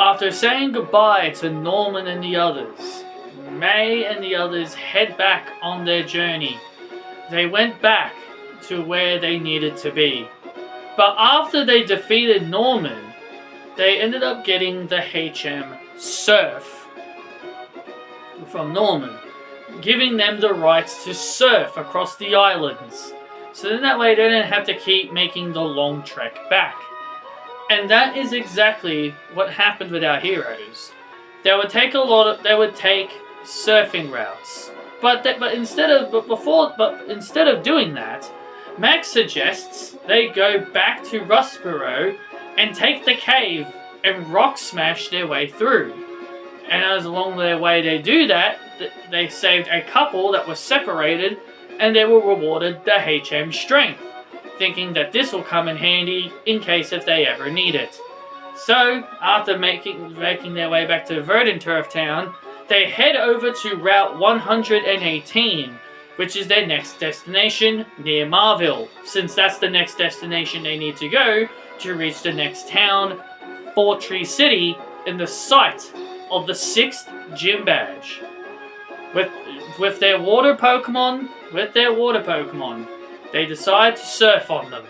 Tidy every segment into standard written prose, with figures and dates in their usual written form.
After saying goodbye to Norman and the others, May and the others head back on their journey. They went back to where they needed to be. But after they defeated Norman, they ended up getting the HM Surf from Norman, giving them the rights to surf across the islands. So then that way they didn't have to keep making the long trek back. And that is exactly what happened with our heroes. They would take surfing routes. But instead of doing that, Max suggests they go back to Rustboro and take the cave and rock smash their way through. And as along their way they do that, they saved a couple that were separated, and they were rewarded the HM Strength, thinking that this will come in handy in case if they ever need it. So, after making their way back to Verdanturf Town, they head over to Route 118, which is their next destination near Marville, since that's the next destination they need to go to reach the next town, Fortree City, in the site of the 6th Gym Badge. With their water Pokemon, they decide to surf on them.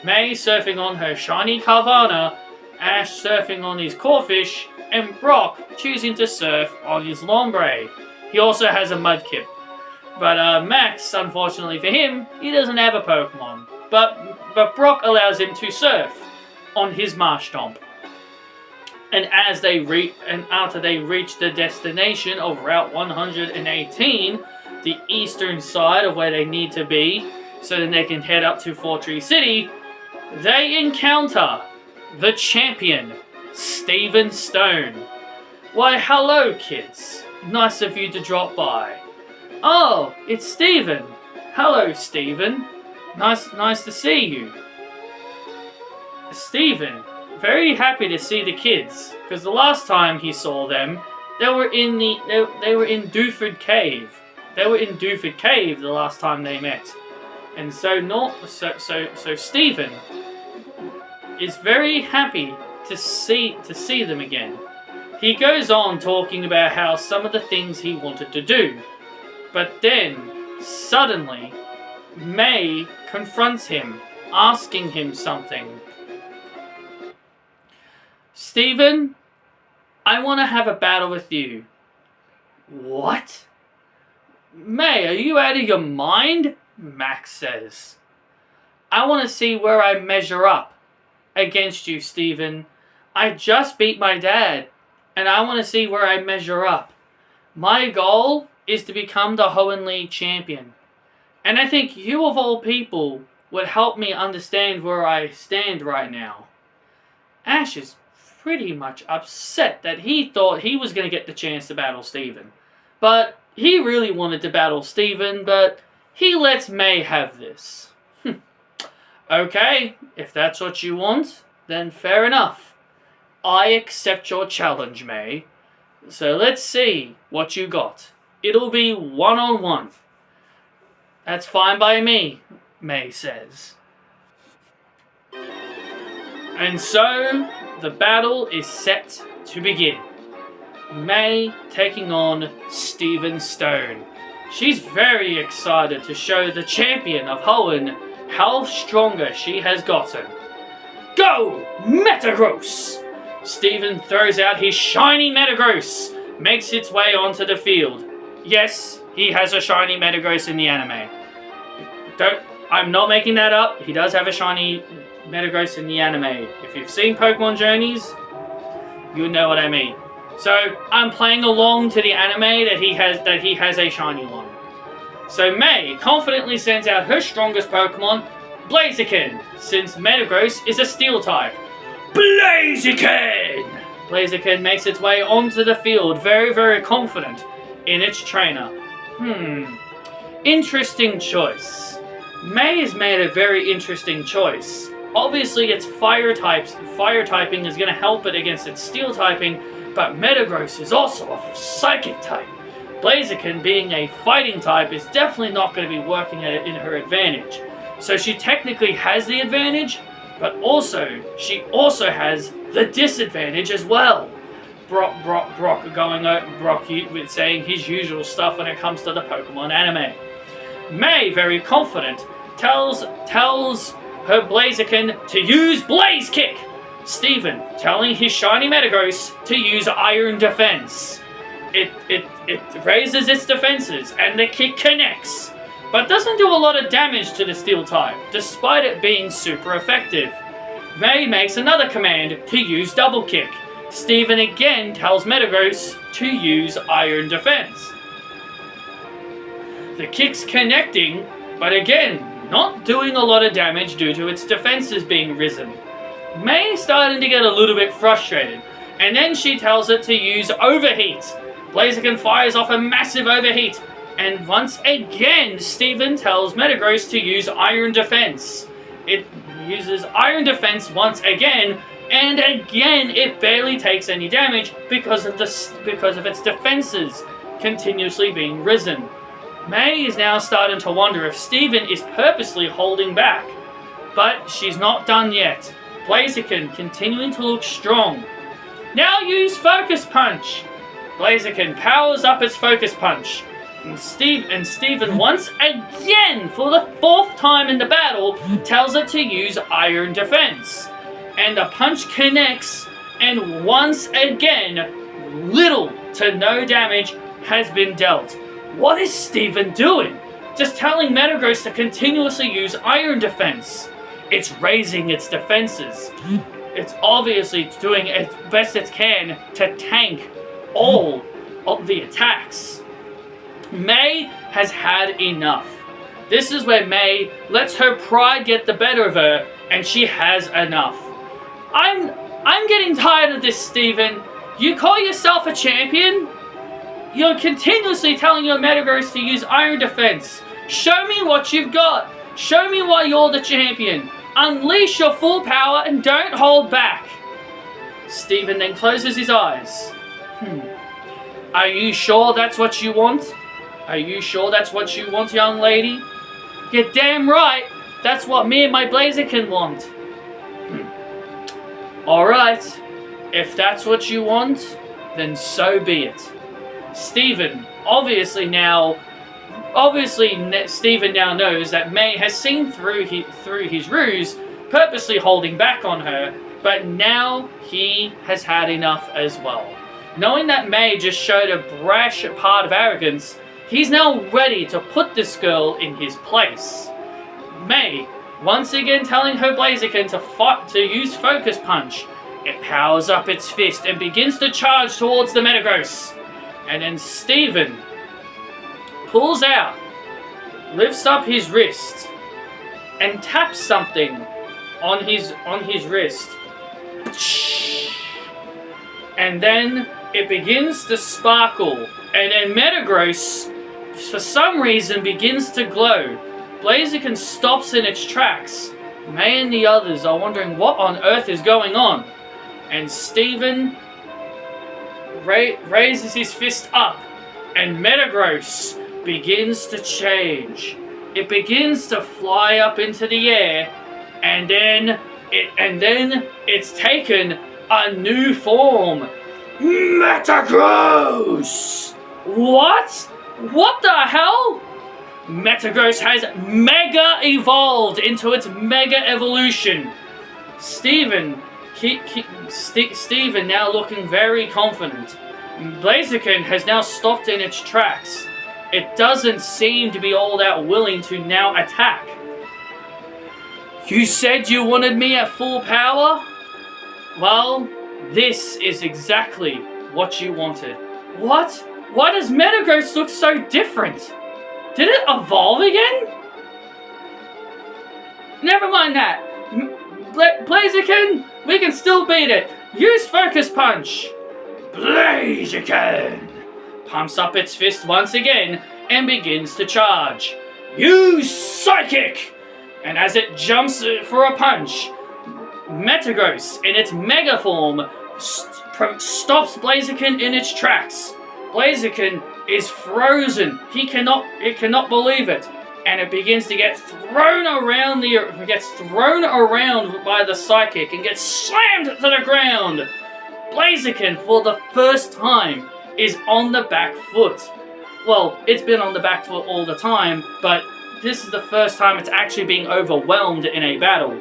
May surfing on her shiny Carvana, Ash surfing on his Corphish, and Brock choosing to surf on his Lombre. He also has a Mudkip. But Max, unfortunately for him, he doesn't have a Pokemon. But Brock allows him to surf on his Marshtomp. And after they reach the destination of Route 118, the eastern side of where they need to be, so then they can head up to Fortree City, they encounter the champion, Stephen Stone. Why, hello kids. Nice of you to drop by. Oh, it's Stephen. Hello, Stephen. Nice to see you. Stephen, very happy to see the kids, because the last time he saw them, they were in Dewford Cave. They were in Dewford Cave the last time they met. And so Stephen is very happy to see them again. He goes on talking about how some of the things he wanted to do. But then, suddenly, May confronts him, asking him something. Stephen, I want to have a battle with you. What? May, are you out of your mind? Max says. I want to see where I measure up against you, Stephen. I just beat my dad, and I want to see where I measure up. My goal is to become the Hoenn League champion. And I think you of all people would help me understand where I stand right now. Ash is pretty much upset that he thought he was going to get the chance to battle Stephen. But he really wanted to battle Stephen, but he lets May have this. Okay, if that's what you want, then fair enough. I accept your challenge, May. So let's see what you got. It'll be one-on-one. That's fine by me, May says. And so, the battle is set to begin. May taking on Stephen Stone. She's very excited to show the champion of Hoenn how stronger she has gotten. Go, Metagross! Stephen throws out his shiny Metagross, makes its way onto the field. Yes, he has a shiny Metagross in the anime. I'm not making that up. He does have a shiny Metagross in the anime. If you've seen Pokemon Journeys, you know what I mean. So I'm playing along to the anime that he has a shiny one. So May confidently sends out her strongest Pokemon, Blaziken, since Metagross is a Steel type. Blaziken! Blaziken makes its way onto the field, very, very confident in its trainer. Interesting choice. May has made a very interesting choice. Obviously, its fire typing is going to help it against its Steel typing, but Metagross is also a Psychic type. Blaziken, being a fighting type, is definitely not going to be working in her advantage. So she technically has the advantage, but she also has the disadvantage as well. Brock going over Brock with saying his usual stuff when it comes to the Pokemon anime. May, very confident, tells her Blaziken to use Blaze Kick. Steven telling his shiny Metagross to use Iron Defense. It raises its defenses and the kick connects, but doesn't do a lot of damage to the Steel type, despite it being super effective. May makes another command to use Double Kick. Steven again tells Metagross to use Iron Defense. The kick's connecting, but again, not doing a lot of damage due to its defenses being risen. May starting to get a little bit frustrated, and then she tells it to use Overheat. Blaziken fires off a massive Overheat, and once again, Steven tells Metagross to use Iron Defense. It uses Iron Defense once again, and again it barely takes any damage because of its defenses continuously being risen. May is now starting to wonder if Steven is purposely holding back, but she's not done yet. Blaziken continuing to look strong. Now use Focus Punch! Blaziken powers up its Focus Punch. And Steven once again, for the 4th time in the battle, tells it to use Iron Defense. And the punch connects, and once again, little to no damage has been dealt. What is Steven doing? Just telling Metagross to continuously use Iron Defense. It's raising its defenses. It's obviously doing as best it can to tank all of the attacks. May has had enough. This is where May lets her pride get the better of her, and she has enough. I'm getting tired of this, Steven. You call yourself a champion? You're continuously telling your Metagross to use Iron Defense. Show me what you've got. Show me why you're the champion. Unleash your full power and don't hold back. Steven then closes his eyes. Are you sure that's what you want? Are you sure that's what you want, young lady? You're damn right. That's what me and my Blaziken want. Alright. If that's what you want, then so be it. Steven, Steven now knows that May has seen through his ruse, purposely holding back on her, but now he has had enough as well. Knowing that May just showed a brash part of arrogance, he's now ready to put this girl in his place. May, once again telling her Blaziken to use Focus Punch. It powers up its fist and begins to charge towards the Metagross. And then Steven pulls out, lifts up his wrist, and taps something on his wrist. And then it begins to sparkle, and then Metagross, for some reason, begins to glow. Blaziken stops in its tracks. May and the others are wondering what on earth is going on. And Steven raises his fist up, and Metagross begins to change. It begins to fly up into the air, and then it's taken a new form. Metagross! What? What the hell? Metagross has mega evolved into its mega evolution. Steven now looking very confident. Blaziken has now stopped in its tracks. It doesn't seem to be all that willing to now attack. You said you wanted me at full power? Well, this is exactly what you wanted. What? Why does Metagross look so different? Did it evolve again? Never mind that. Blaziken, we can still beat it. Use Focus Punch. Blaziken pumps up its fist once again and begins to charge. Use Psychic! And as it jumps for a punch, Metagross in its mega form stops Blaziken in its tracks. Blaziken is frozen. It cannot believe it. And it begins to get thrown around by the Psychic and gets slammed to the ground. Blaziken, for the first time, is on the back foot. Well, it's been on the back foot all the time, but this is the first time it's actually being overwhelmed in a battle.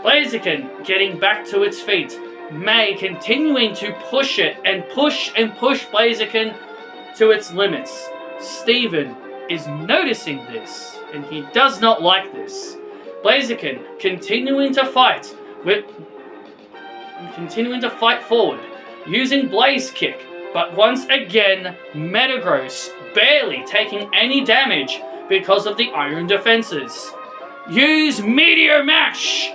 Blaziken getting back to its feet. May continuing to push it and push Blaziken to its limits. Steven is noticing this, and he does not like this. Blaziken continuing to fight forward, using Blaze Kick, but once again, Metagross barely taking any damage because of the iron defenses. Use Meteor Mash!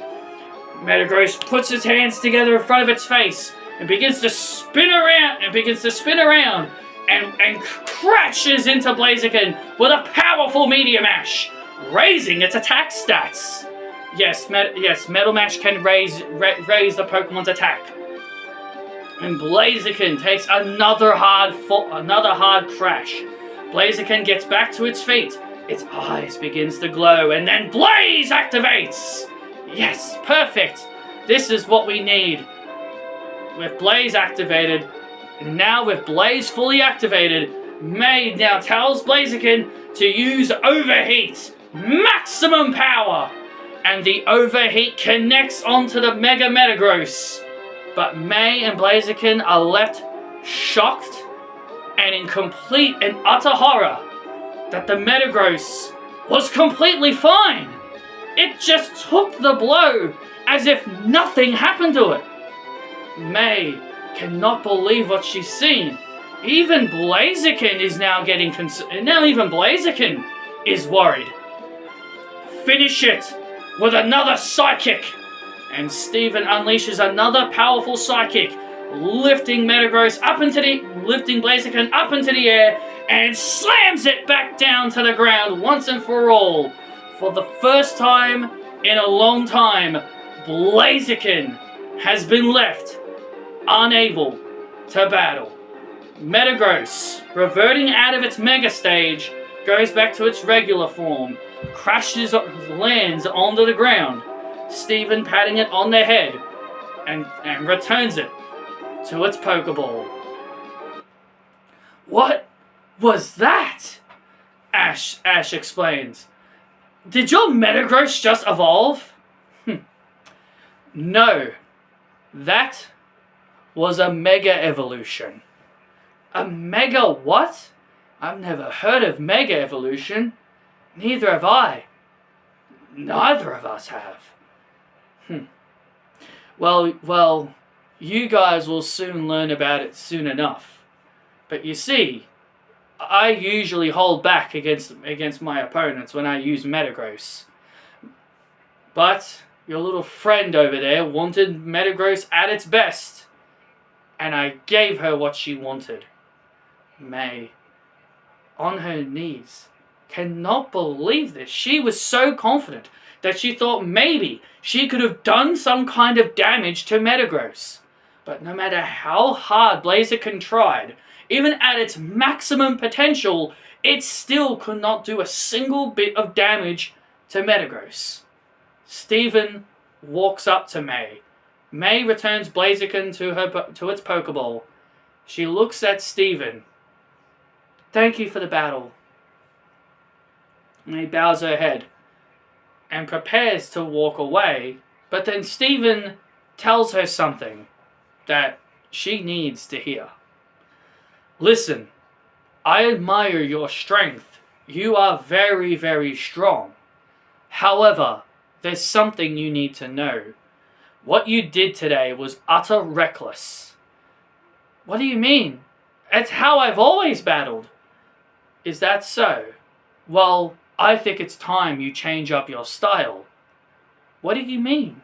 Metagross puts his hands together in front of its face and begins to spin around and crashes into Blaziken with a powerful Meteor Mash, raising its attack stats. Yes, Metal Mash can raise the Pokemon's attack. And Blaziken takes another hard crash. Blaziken gets back to its feet. Its eyes begins to glow, and then Blaze activates! Yes, perfect! This is what we need. With Blaze activated, and now with Blaze fully activated, May now tells Blaziken to use Overheat. Maximum power! And the Overheat connects onto the Mega Metagross. But May and Blaziken are left shocked and in complete and utter horror that the Metagross was completely fine. It just took the blow as if nothing happened to it. May cannot believe what she's seen. Even Blaziken is now getting concerned. Now even Blaziken is worried. Finish it with another Psychic. And Steven unleashes another powerful Psychic, lifting Blaziken up into the air and slams it back down to the ground once and for all. For the first time in a long time, Blaziken has been left unable to battle. Metagross, reverting out of its Mega Stage, goes back to its regular form, lands onto the ground, Steven patting it on the head, and returns it to its Pokeball. What was that? Ash explains. Did your Metagross just evolve? No. That was a Mega Evolution. A Mega what? I've never heard of Mega Evolution. Neither have I. Neither of us have. Well, you guys will soon learn about it soon enough. But you see, I usually hold back against my opponents when I use Metagross. But your little friend over there wanted Metagross at its best, and I gave her what she wanted. May, on her knees, cannot believe this. She was so confident that she thought maybe she could have done some kind of damage to Metagross. But no matter how hard Blaziken tried, even at its maximum potential, it still could not do a single bit of damage to Metagross. Steven walks up to May. May returns Blaziken to its Pokeball. She looks at Steven. Thank you for the battle. May bows her head and prepares to walk away, but then Steven tells her something that she needs to hear. Listen, I admire your strength. You are very, very strong. However, there's something you need to know. What you did today was utter reckless. What do you mean? It's how I've always battled. Is that so? Well, I think it's time you change up your style. What do you mean?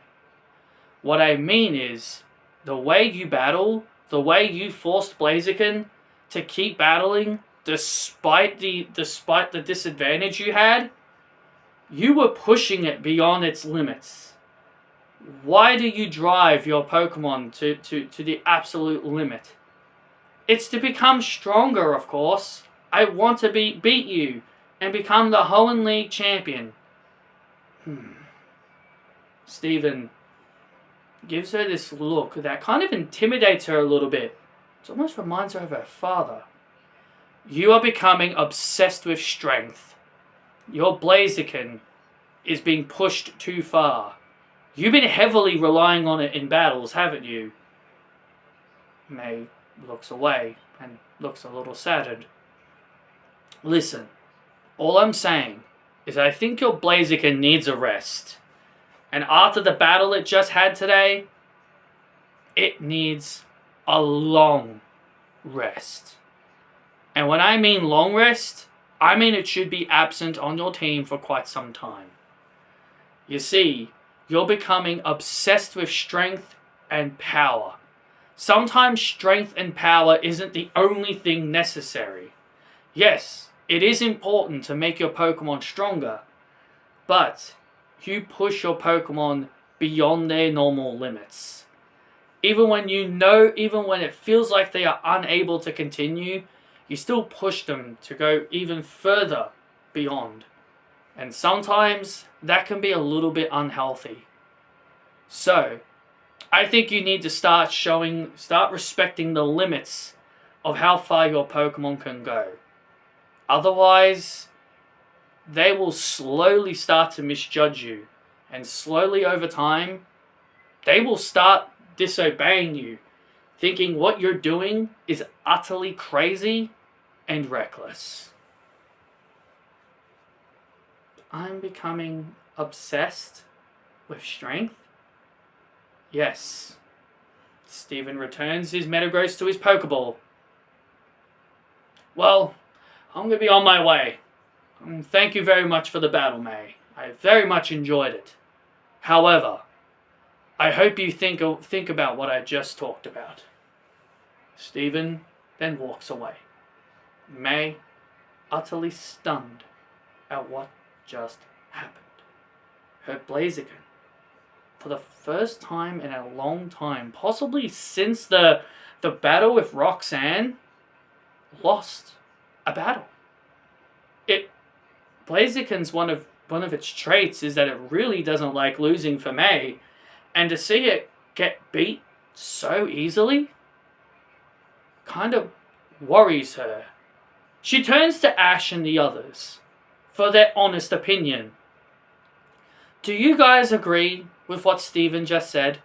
What I mean is, the way you battle, the way you forced Blaziken to keep battling despite the disadvantage you had, you were pushing it beyond its limits. Why do you drive your Pokemon to the absolute limit? It's to become stronger, of course. I want to beat you and become the Hoenn League champion. Steven gives her this look that kind of intimidates her a little bit. It almost reminds her of her father. You are becoming obsessed with strength. Your Blaziken is being pushed too far. You've been heavily relying on it in battles, haven't you? May looks away and looks a little saddened. Listen, all I'm saying is I think your Blaziken needs a rest. And after the battle it just had today, it needs a long rest. And when I mean long rest, I mean it should be absent on your team for quite some time. You see, you're becoming obsessed with strength and power. Sometimes strength and power isn't the only thing necessary. Yes, it is important to make your Pokemon stronger, but you push your Pokemon beyond their normal limits. Even when it feels like they are unable to continue, you still push them to go even further beyond. And sometimes that can be a little bit unhealthy. So, I think you need to start respecting the limits of how far your Pokemon can go. Otherwise, they will slowly start to misjudge you. And slowly over time, they will start disobeying you, thinking what you're doing is utterly crazy and reckless. I'm becoming obsessed with strength? Yes. Steven returns his Metagross to his Pokeball. Well, I'm going to be on my way. Thank you very much for the battle, May. I very much enjoyed it. However, I hope you think about what I just talked about. Steven then walks away. May, utterly stunned at what just happened. Her Blaziken, for the first time in a long time, possibly since the battle with Roxanne, lost a battle. Blaziken's one of its traits is that it really doesn't like losing for May, and to see it get beat so easily kind of worries her. She turns to Ash and the others for their honest opinion. Do you guys agree with what Steven just said?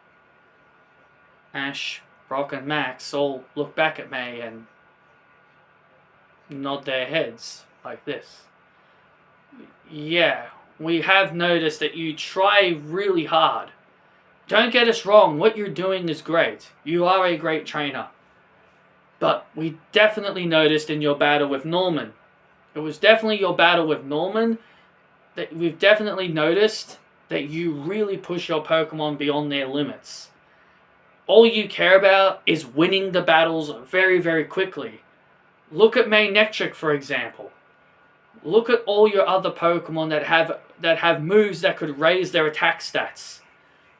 Ash, Brock, and Max all look back at May and nod their heads like this. Yeah, we have noticed that you try really hard. Don't get us wrong, what you're doing is great. You are a great trainer. But we definitely noticed in your battle with Norman. It was definitely your battle with Norman that we've definitely noticed that you really push your Pokemon beyond their limits. All you care about is winning the battles very, very quickly. Look at Manectric, for example. Look at all your other Pokemon that have moves that could raise their attack stats.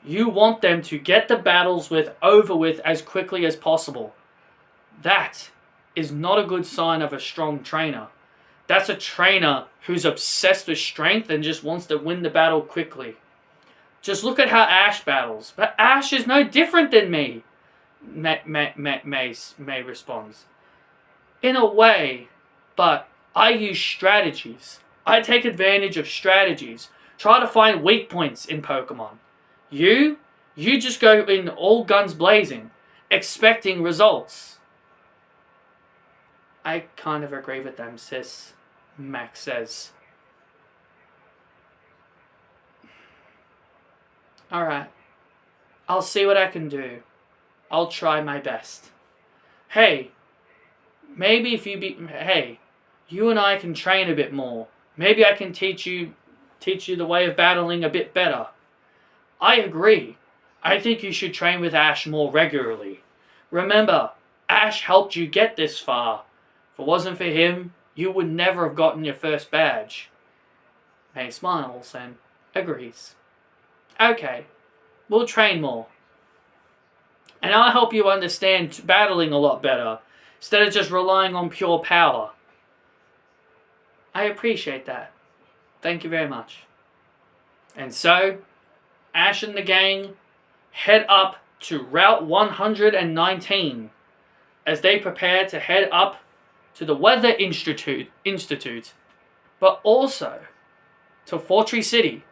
You want them to get the battles over with as quickly as possible. That is not a good sign of a strong trainer. That's a trainer who's obsessed with strength and just wants to win the battle quickly. Just look at how Ash battles. But Ash is no different than me, May responds. In a way, but I use strategies. I take advantage of strategies. Try to find weak points in Pokemon. You just go in all guns blazing, expecting results. I kind of agree with them, sis, Max says. Alright. I'll see what I can do. I'll try my best. Hey, maybe if you and I can train a bit more. Maybe I can teach you the way of battling a bit better. I agree. I think you should train with Ash more regularly. Remember, Ash helped you get this far. If it wasn't for him, you would never have gotten your first badge. May smiles and agrees. Okay, we'll train more. And I'll help you understand battling a lot better, instead of just relying on pure power. I appreciate that. Thank you very much. And so, Ash and the gang head up to Route 119 as they prepare to head up to the Weather Institute, but also to Fortree City,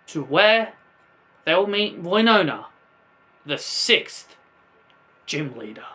to where they'll meet Winona, the 6th gym leader.